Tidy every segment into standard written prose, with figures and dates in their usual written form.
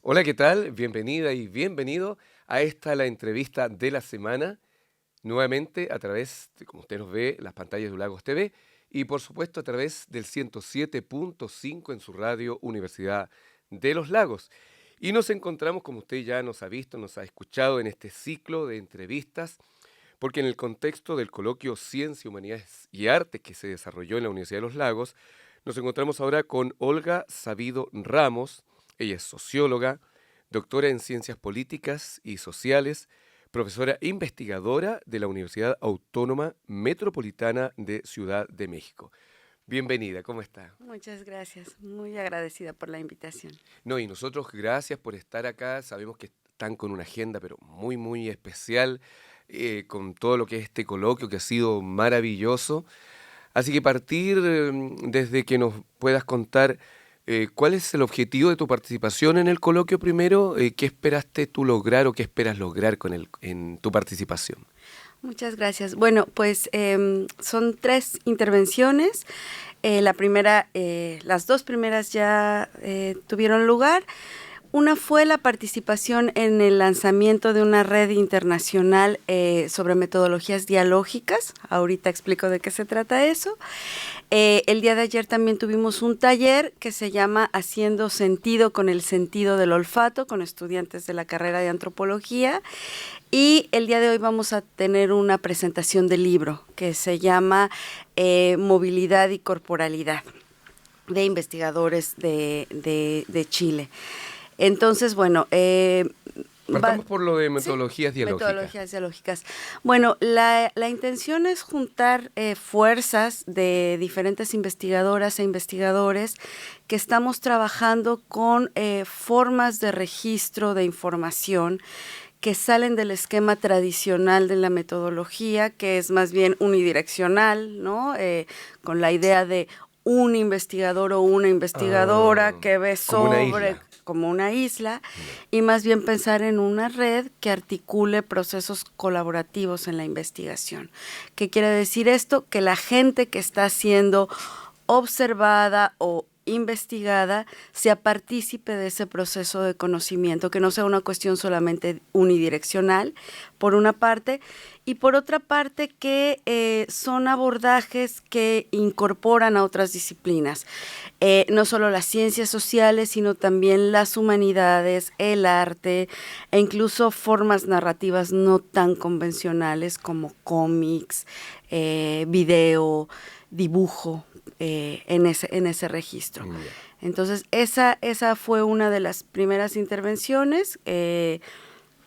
Hola, ¿qué tal? Bienvenida y bienvenido a la entrevista de la semana, nuevamente a través de, como usted nos ve, las pantallas de Lagos TV y por supuesto a través del 107.5 en su radio Universidad de los Lagos. Y nos encontramos, como usted ya nos ha visto, nos ha escuchado en este ciclo de entrevistas, porque en el contexto del coloquio Ciencia, Humanidades y Arte que se desarrolló en la Universidad de los Lagos, nos encontramos ahora con Olga Sabido Ramos. Ella es socióloga, doctora en Ciencias Políticas y Sociales, profesora investigadora de la Universidad Autónoma Metropolitana de Ciudad de México. Bienvenida, ¿cómo está? Muchas gracias, muy agradecida por la invitación. No, y nosotros gracias por estar acá. Sabemos que están con una agenda, pero muy, muy especial, con todo lo que es este coloquio que ha sido maravilloso. Así que partir desde que nos puedas contar cuál es el objetivo de tu participación en el coloquio primero, qué esperaste tú lograr o qué esperas lograr en tu participación. Muchas gracias. Bueno, pues son 3 intervenciones. La primera, las 2 primeras ya tuvieron lugar. Una fue la participación en el lanzamiento de una red internacional sobre metodologías dialógicas. Ahorita explico de qué se trata eso. El día de ayer también tuvimos un taller que se llama Haciendo sentido con el sentido del olfato, con estudiantes de la carrera de antropología. Y el día de hoy vamos a tener una presentación del libro que se llama Movilidad y Corporalidad, de investigadores de Chile. Entonces, bueno, Partamos por lo de sí, metodologías dialógicas. metodologías dialógicas. Bueno, la intención es juntar fuerzas de diferentes investigadoras e investigadores que estamos trabajando con formas de registro de información que salen del esquema tradicional de la metodología, que es más bien unidireccional, ¿no? Con la idea de un investigador o una investigadora que ve Como una sobre isla. como una isla, Ya. y más bien pensar en una red que articule procesos colaborativos en la investigación. ¿Qué quiere decir esto? Que la gente que está siendo observada o investigada sea partícipe de ese proceso de conocimiento, que no sea una cuestión solamente unidireccional, por una parte, y por otra parte que son abordajes que incorporan a otras disciplinas, no solo las ciencias sociales, sino también las humanidades, el arte e incluso formas narrativas no tan convencionales como cómics, video, dibujo, en ese registro. Ya. Entonces, esa fue una de las primeras intervenciones Bueno,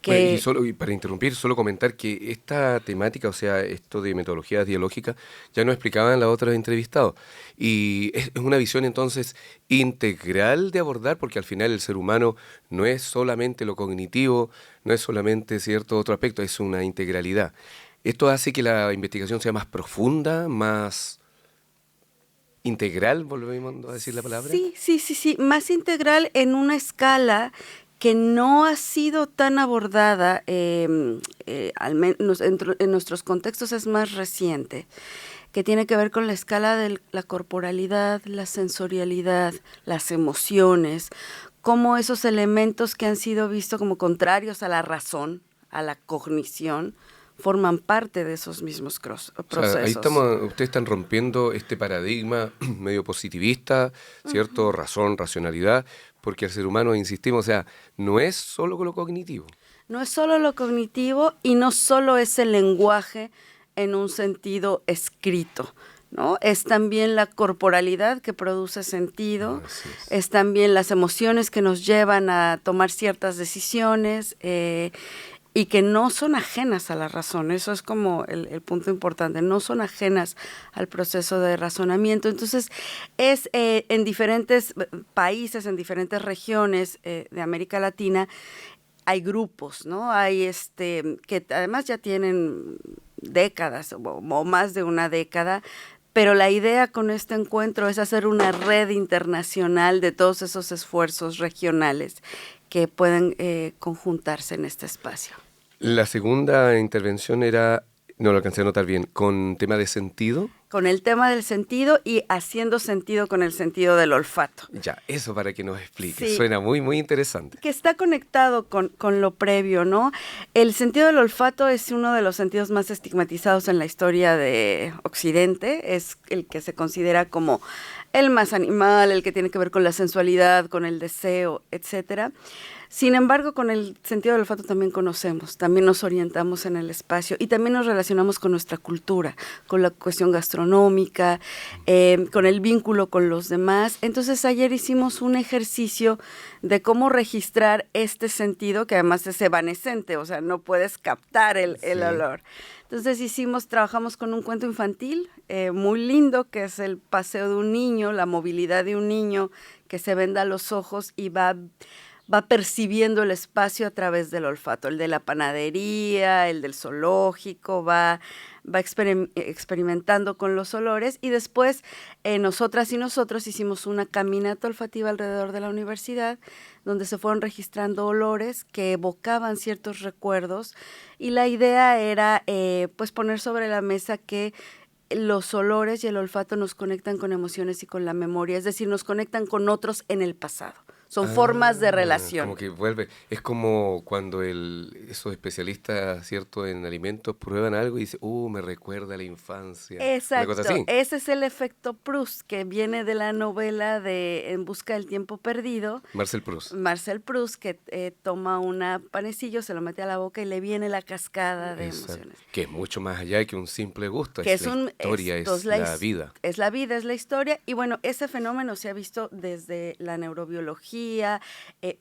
que... y para interrumpir, solo comentar que esta temática, o sea, esto de metodologías dialógicas, ya nos explicaban los otros entrevistados. Y es una visión entonces integral de abordar, porque al final el ser humano no es solamente lo cognitivo, no es solamente cierto otro aspecto, es una integralidad. Esto hace que la investigación sea más profunda, más integral, volvemos a decir la palabra. Sí, sí, sí, sí, más integral en una escala que no ha sido tan abordada, al menos en nuestros contextos es más reciente, que tiene que ver con la escala de la corporalidad, la sensorialidad, las emociones, cómo esos elementos que han sido vistos como contrarios a la razón, a la cognición, forman parte de esos mismos O sea, ahí procesos. estamos, ustedes están rompiendo este paradigma medio positivista, ¿cierto? Razón, racionalidad, porque el ser humano, insistimos, o sea, no es solo con lo cognitivo. No es solo lo cognitivo y no solo es el lenguaje en un sentido escrito, ¿no? Es también la corporalidad que produce sentido, Así es. es también las emociones que nos llevan a tomar ciertas decisiones y que no son ajenas a la razón. Eso es como el punto importante, no son ajenas al proceso de razonamiento. Entonces, es en diferentes países, en diferentes regiones de América Latina, hay grupos, ¿no? Hay que además ya tienen décadas o más de una década, pero la idea con este encuentro es hacer una red internacional de todos esos esfuerzos regionales que pueden conjuntarse en este espacio. La segunda intervención era, no lo alcancé a notar bien, con tema de sentido. con el tema del sentido y haciendo sentido con el sentido del olfato. Ya, eso para que nos explique. Sí. Suena muy, muy interesante. Que está conectado con lo previo, ¿no? El sentido del olfato es uno de los sentidos más estigmatizados en la historia de Occidente. Es el que se considera como el más animal, el que tiene que ver con la sensualidad, con el deseo, etcétera. Sin embargo, con el sentido del olfato también conocemos, también nos orientamos en el espacio y también nos relacionamos con nuestra cultura, con la cuestión gastronómica, con el vínculo con los demás. Entonces, ayer hicimos un ejercicio de cómo registrar este sentido, que además es evanescente, o sea, no puedes captar el olor. Entonces trabajamos con un cuento infantil muy lindo, que es el paseo de un niño, la movilidad de un niño que se venda los ojos y va percibiendo el espacio a través del olfato, el de la panadería, el del zoológico, va experimentando con los olores y después nosotras y nosotros hicimos una caminata olfativa alrededor de la universidad donde se fueron registrando olores que evocaban ciertos recuerdos y la idea era pues poner sobre la mesa que los olores y el olfato nos conectan con emociones y con la memoria, es decir, nos conectan con otros en el pasado. Son formas de relación. Como que vuelve. Es como cuando esos especialistas, ¿cierto?, en alimentos prueban algo y dicen, me recuerda a la infancia. Exacto. Una cosa así. Ese es el efecto Proust, que viene de la novela de En busca del tiempo perdido. Marcel Proust. Marcel Proust, que toma un panecillo, se lo mete a la boca y le viene la cascada de Exacto. emociones. Que es mucho más allá que un simple gusto. Que es la historia, es la vida. Es la vida, es la historia. Y bueno, ese fenómeno se ha visto desde la neurobiología,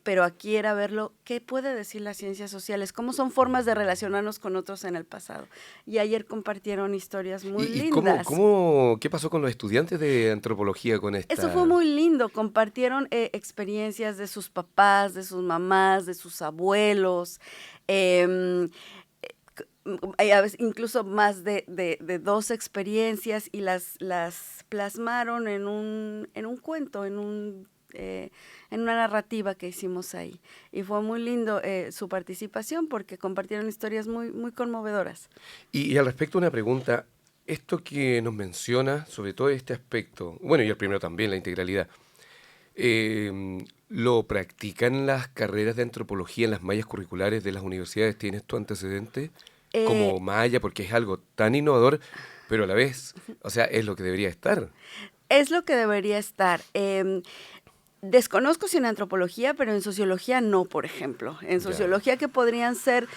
pero aquí era verlo, ¿qué puede decir las ciencias sociales? ¿Cómo son formas de relacionarnos con otros en el pasado? Y ayer compartieron historias muy lindas. ¿Qué pasó con los estudiantes de antropología con esta? Eso fue muy lindo, compartieron experiencias de sus papás, de sus mamás, de sus abuelos, incluso más de 2 experiencias y las plasmaron en un cuento, en una narrativa que hicimos ahí. Y fue muy lindo su participación porque compartieron historias muy, muy conmovedoras. Y al respecto una pregunta, esto que nos menciona, sobre todo este aspecto, bueno, y el primero también, la integralidad, ¿lo practican las carreras de antropología en las mallas curriculares de las universidades? ¿Tienes tu antecedente como malla? Porque es algo tan innovador, pero a la vez, o sea, es lo que debería estar. Es lo que debería estar. Desconozco si en antropología, pero en sociología no, por ejemplo. En sociología que podrían ser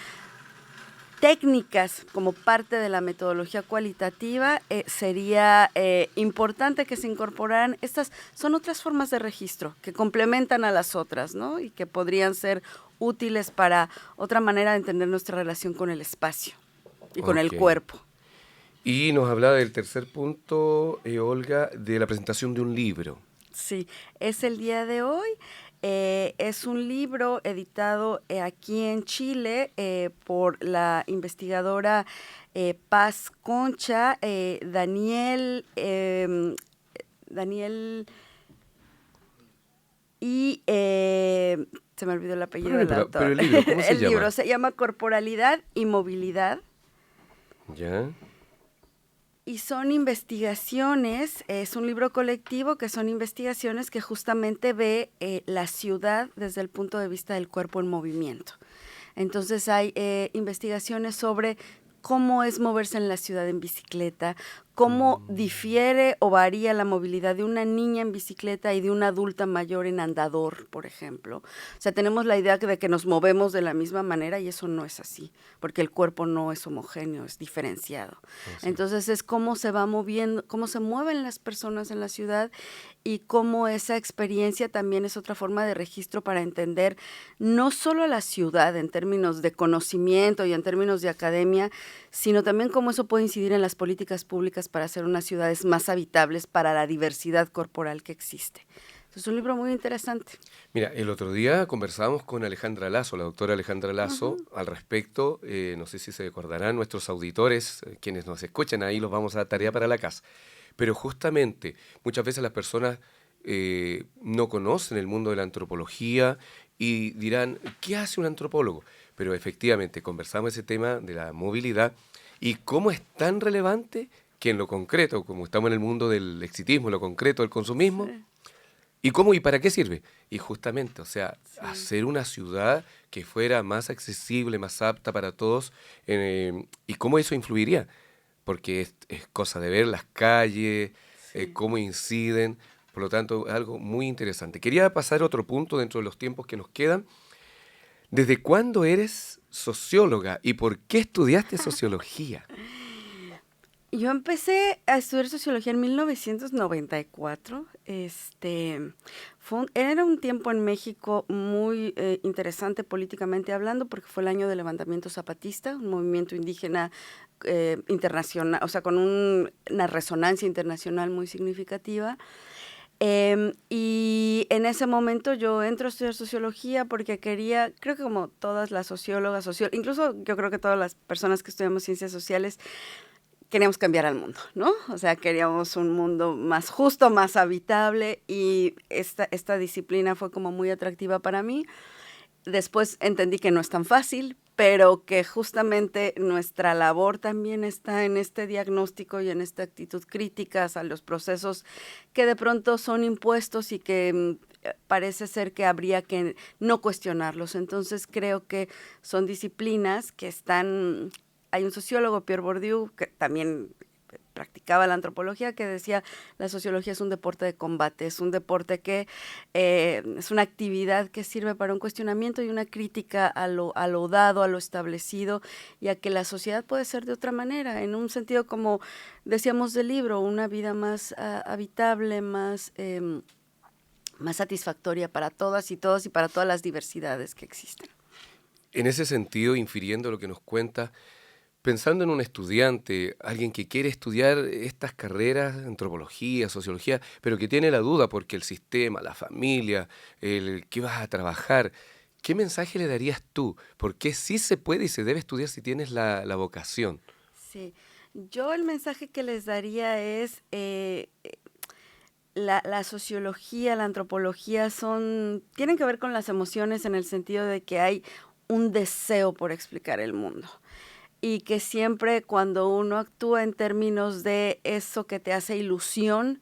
técnicas como parte de la metodología cualitativa, sería importante que se incorporaran. Estas son otras formas de registro que complementan a las otras, ¿no? Y que podrían ser útiles para otra manera de entender nuestra relación con el espacio y con el cuerpo. Y nos hablaba del tercer punto, Olga, de la presentación de un libro. Sí, es el día de hoy. Es un libro editado aquí en Chile por la investigadora Paz Concha, Daniel y se me olvidó el apellido del autor. Pero el libro, ¿cómo se llama? El libro se llama Corporalidad y Movilidad. Ya. Y son investigaciones, es un libro colectivo que son investigaciones que justamente ve la ciudad desde el punto de vista del cuerpo en movimiento. Entonces hay investigaciones sobre cómo es moverse en la ciudad en bicicleta, cómo difiere o varía la movilidad de una niña en bicicleta y de una adulta mayor en andador, por ejemplo. O sea, tenemos la idea de que nos movemos de la misma manera y eso no es así, porque el cuerpo no es homogéneo, es diferenciado. Sí. Entonces es cómo se va moviendo, cómo se mueven las personas en la ciudad y cómo esa experiencia también es otra forma de registro para entender no solo la ciudad en términos de conocimiento y en términos de academia, sino también cómo eso puede incidir en las políticas públicas para hacer unas ciudades más habitables para la diversidad corporal que existe. Es un libro muy interesante. Mira, el otro día conversábamos con Alejandra Lazo, la doctora Alejandra Lazo, al respecto. No sé si se acordarán nuestros auditores, quienes nos escuchan, ahí los vamos a dar tarea para la casa. Pero justamente, muchas veces las personas no conocen el mundo de la antropología y dirán, ¿qué hace un antropólogo? Pero efectivamente, conversamos ese tema de la movilidad y cómo es tan relevante que en lo concreto, como estamos en el mundo del exitismo, lo concreto del consumismo, Sí, ¿y cómo y para qué sirve? Y justamente, o sea, sí. hacer una ciudad que fuera más accesible, más apta para todos, y cómo eso influiría, porque es cosa de ver las calles, Sí. cómo inciden, por lo tanto, es algo muy interesante. Quería pasar a otro punto dentro de los tiempos que nos quedan. ¿Desde cuándo eres socióloga y por qué estudiaste sociología? Yo empecé a estudiar sociología en 1994. Era un tiempo en México muy interesante políticamente hablando, porque fue el año del levantamiento zapatista, un movimiento indígena internacional, o sea, con una resonancia internacional muy significativa. Y en ese momento yo entro a estudiar sociología porque quería, creo que como todas las sociólogas, incluso yo creo que todas las personas que estudiamos ciencias sociales, queríamos cambiar al mundo, ¿no? O sea, queríamos un mundo más justo, más habitable, y esta disciplina fue como muy atractiva para mí. Después entendí que no es tan fácil, pero que justamente nuestra labor también está en este diagnóstico y en esta actitud crítica a los procesos que de pronto son impuestos y que parece ser que habría que no cuestionarlos. Entonces creo que son disciplinas que están... Hay un sociólogo, Pierre Bourdieu, que también practicaba la antropología, que decía la sociología es un deporte de combate, es un deporte que es una actividad que sirve para un cuestionamiento y una crítica a lo dado, a lo establecido, y a que la sociedad puede ser de otra manera, en un sentido como decíamos del libro, una vida más habitable, más satisfactoria para todas y todos y para todas las diversidades que existen. En ese sentido, infiriendo lo que nos cuenta, pensando en un estudiante, alguien que quiere estudiar estas carreras, antropología, sociología, pero que tiene la duda porque el sistema, la familia, el que vas a trabajar, ¿qué mensaje le darías tú? Porque sí se puede y se debe estudiar si tienes la vocación. Sí, yo el mensaje que les daría es la sociología, la antropología tienen que ver con las emociones en el sentido de que hay un deseo por explicar el mundo. Y que siempre cuando uno actúa en términos de eso que te hace ilusión,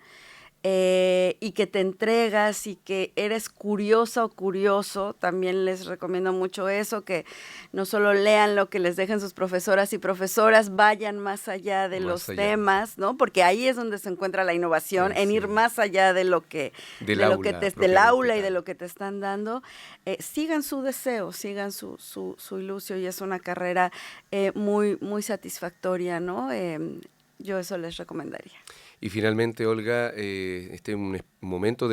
y que te entregas y que eres curiosa o curioso, también les recomiendo mucho eso, que no solo lean lo que les dejen sus profesoras y profesoras, vayan más allá de Más los allá, temas, ¿no? Porque ahí es donde se encuentra la innovación, en así ir es. más allá de lo que, Del aula, del propiamente aula y de tal. lo que te están dando. Sigan su deseo, sigan su ilusión, y es una carrera muy, muy satisfactoria, ¿no? Yo eso les recomendaría. Y finalmente, Olga, este es un momento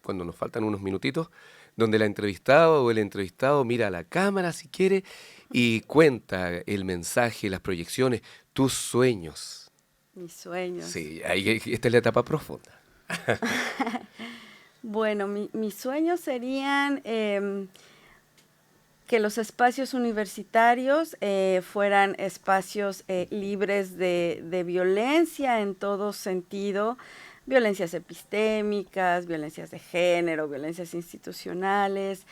cuando nos faltan unos minutitos, donde la entrevistada o el entrevistado mira a la cámara si quiere y cuenta el mensaje, las proyecciones, tus sueños. Mis sueños. Sí, esta es la etapa profunda. Bueno, mis sueños serían que los espacios universitarios fueran espacios libres de violencia en todo sentido, violencias epistémicas, violencias de género, violencias institucionales,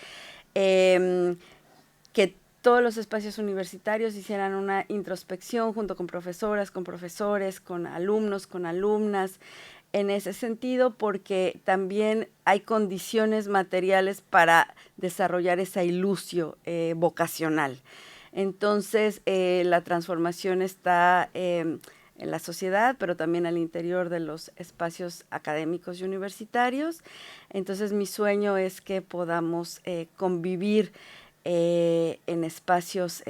que todos los espacios universitarios hicieran una introspección junto con profesoras, con profesores, con alumnos, con alumnas, en ese sentido, porque también hay condiciones materiales para desarrollar esa ilusio vocacional. Entonces, la transformación está en la sociedad, pero también al interior de los espacios académicos y universitarios. Entonces, mi sueño es que podamos convivir en espacios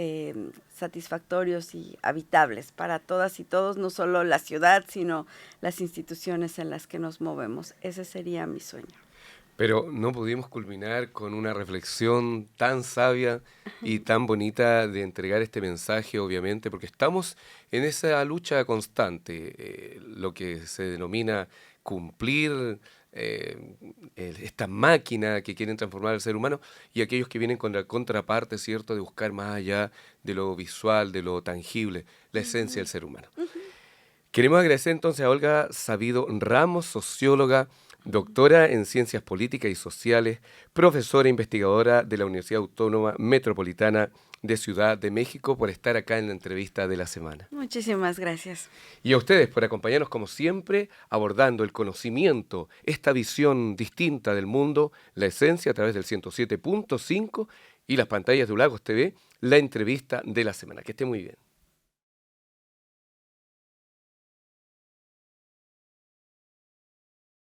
satisfactorios y habitables para todas y todos, no solo la ciudad, sino las instituciones en las que nos movemos. Ese sería mi sueño. Pero no pudimos culminar con una reflexión tan sabia y tan bonita de entregar este mensaje, obviamente, porque estamos en esa lucha constante, lo que se denomina cumplir esta máquina que quieren transformar al ser humano y aquellos que vienen con la contraparte, ¿cierto?, de buscar más allá de lo visual, de lo tangible, la esencia del ser humano. Queremos agradecer entonces a Olga Sabido Ramos, socióloga, doctora en Ciencias Políticas y Sociales, profesora investigadora de la Universidad Autónoma Metropolitana de Ciudad de México, por estar acá en la entrevista de la semana. Muchísimas gracias. Y a ustedes por acompañarnos como siempre, abordando el conocimiento, esta visión distinta del mundo, la esencia a través del 107.5 y las pantallas de Ulagos TV, la entrevista de la semana. Que esté muy bien.